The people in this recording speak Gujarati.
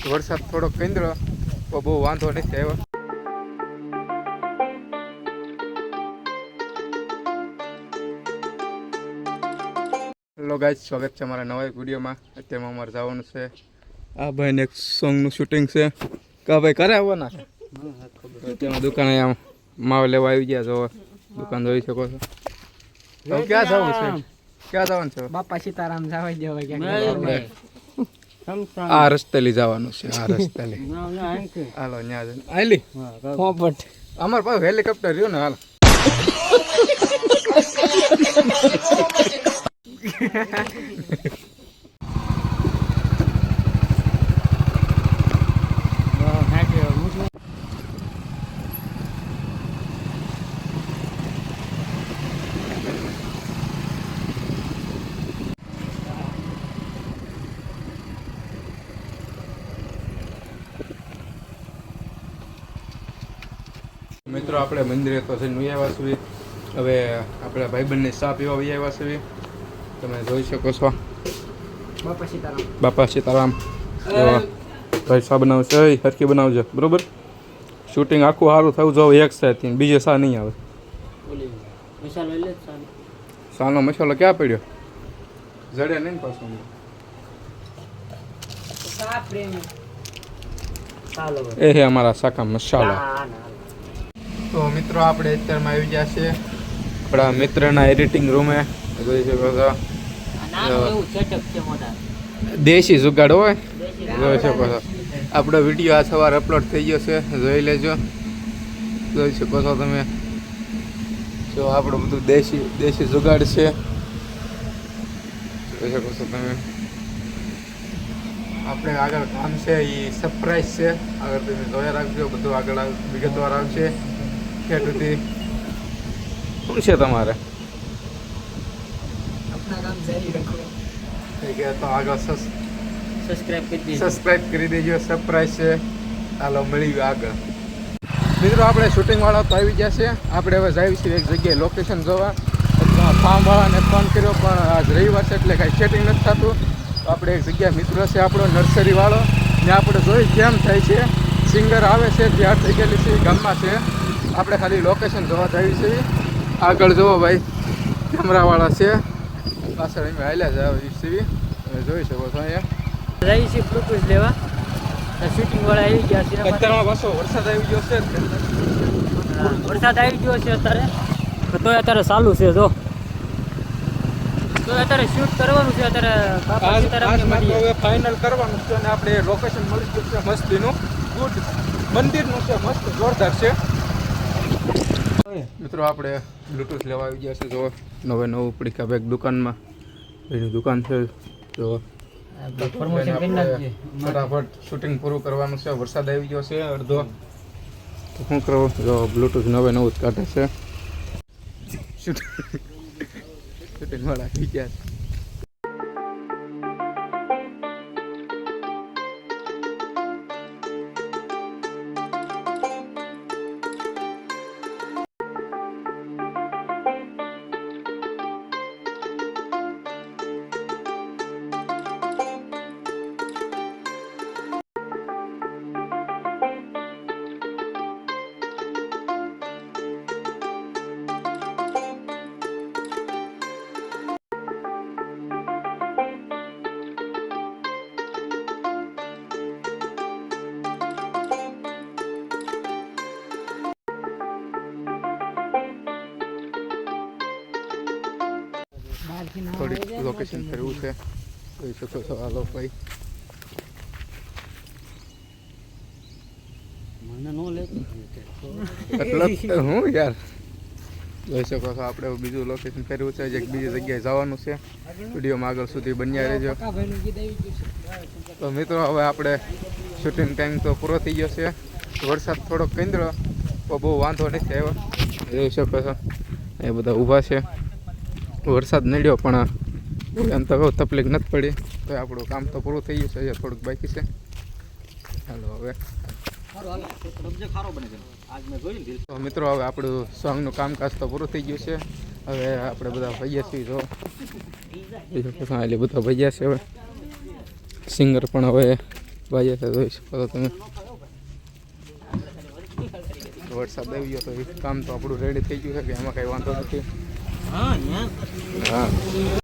વરસાદ થોડોક કેન્દ્ર તો બહુ વાંધો નથી આવ્યો. હેલો ગાઈસ, સ્વાગત છે અમારા નવા વિડીયોમાં. અત્યારમાં અમારે જવાનું છે આ ભાઈને એક સોંગનું શૂટિંગ છે. કા ભાઈ કરે આવવાના અત્યારમાં દુકાને આમ માવ લેવા આવી ગયા છો. દુકાન જોઈ શકો છો. તો ક્યાં જવું છે? ક્યાં જવાનું છે? બાપા સીતારામ જવા દેવા આ રસ્તે લઈ જવાનું છે. આ રસ્તે લઈ હાલો ત્યાં આલી પોપટ અમાર પાસે હેલિકોપ્ટર રહ્યું ને. હાલ મિત્રો આપણે મંદિરે તો જઈને આવ્યા છીએ. હવે આપણા ભાઈબંધને ચા પીવા આવ્યા છીએ. તમે જોઈ શકો છો બાપા સીતારામ. ભાઈ ચા બનાવશે, હરખી બનાવજો બરોબર. શૂટિંગ આખું સારું થવું જોઈએ એક સાથે, બીજે ચા નહીં આવે. ચાનો મસાલો ક્યાં પડ્યો? જડે નહીં પાછો. એ હે અમારા શાકા મસાલા. તો મિત્રો આપણે અત્યારમાં આવી ગયા છે આપણા મિત્રના એડિટિંગ રૂમે. જોઈ શકો છો દેશી જુગાડ હોય. જોઈ શકો છો આપણો વિડીયો આ સવારે અપલોડ થઈ ગયો છે, જોઈ લેજો. જોઈ શકો છો તમે. જો આપણું બધું દેશી જુગાડ છે. જોઈ શકો છો તમે. આપણે આગળ કામ છે એ સરપ્રાઈઝ છે. આગળ તમે જોયા રાખજો, બધું આગળ વિગતવાર આવશે. કે સુધી શું છે તમારે? તો આગળ સબસ્ક્રાઈબ કરી દેજો. સરપ્રાઈઝ છે. હાલો મળી આગળ. મિત્રો આપણે શૂટિંગ વાળા તો આવી ગયા છે. આપણે હવે જઈએ છીએ એક જગ્યાએ લોકેશન જોવા. ફાર્મ વાળાને ફોન કર્યો પણ આજ રવિવાર છે એટલે કાંઈ સેટિંગ નથી થતું. તો આપણે એક જગ્યા મિત્ર છે આપણો નર્સરી વાળો, ત્યાં આપણે જોઈ કેમ થાય છે. સિંગર આવે છે, તૈયાર થઈ ગયેલી છે, ગામમાં છે. આપણે ખાલી લોકેશન જોવા જઈએ છીએ. આગળ જુઓ ભાઈ કેમેરાવાળા છે, પાછળ અમે હાલ્યા જ આવી છીએ. તમે જોઈ શકો છો અહીંયા જઈ છે બ્લુટૂથ લેવા. શૂટિંગ વાળા આવી ગયા છે. અત્યારમાં પાછો વરસાદ આવી ગયો છે. વરસાદ આવી ગયો છે અત્યારે, તો અત્યારે ચાલુ છે. જો તો અત્યારે શૂટ કરવાનું છે. અત્યારે હવે ફાઇનલ કરવાનું છે અને આપણે લોકેશન મળી ગયું છે મસ્તીનું. ગુડ મંદિરનું છે, મસ્ત જોરદાર છે. મિત્રો આપણે બ્લુટૂથ લેવા આવી ગયા છે. જો નવું પડીકા બેગ દુકાનમાં એની દુકાન છે. જો ફટાફટ શૂટિંગ પૂરું કરવાનું છે. વરસાદ આવી ગયો છે અડધો, તો શું કરવું? જો બ્લુટૂથ નવું જ કાઢે છે. શૂટિંગ વાળા આવી ગયા છે. થોડીક લોકેશન ફરવું છે. જોઈ શકો છો. હાલો ભાઈ એટલે હું યાર જોઈ શકો છો આપણે બીજું લોકેશન ફેરવું છે. જે બીજી જગ્યાએ જવાનું છે. વિડીયોમાં આગળ સુધી બન્યા રહેજો. તો મિત્રો હવે આપણે શૂટિંગ ટાઈમ તો પૂરો થઈ ગયો છે. વરસાદ થોડોક કેન્દ્ર તો બહુ વાંધો નથી આવ્યો. જોઈ શકો છો એ બધા ઊભા છે. વરસાદ નડ્યો પણ એમ તો તકલીફ નથી પડી. તો આપણું કામ તો પૂરું થઈ ગયું છે. થોડુંક બાકી છે. હાલો હવે તો મિત્રો હવે આપણું સોંગનું કામકાજ તો પૂરું થઈ ગયું છે. હવે આપણે બધા ભૈયા છીએ. જો એટલે બધા ભૈયા છે. હવે સિંગર પણ હવે ભાઈ જોઈ શકો તો તમે વરસાદ આવી ગયો તો એ કામ તો આપણું રેડી થઈ ગયું છે કે એમાં કઈ વાંધો નથી. હા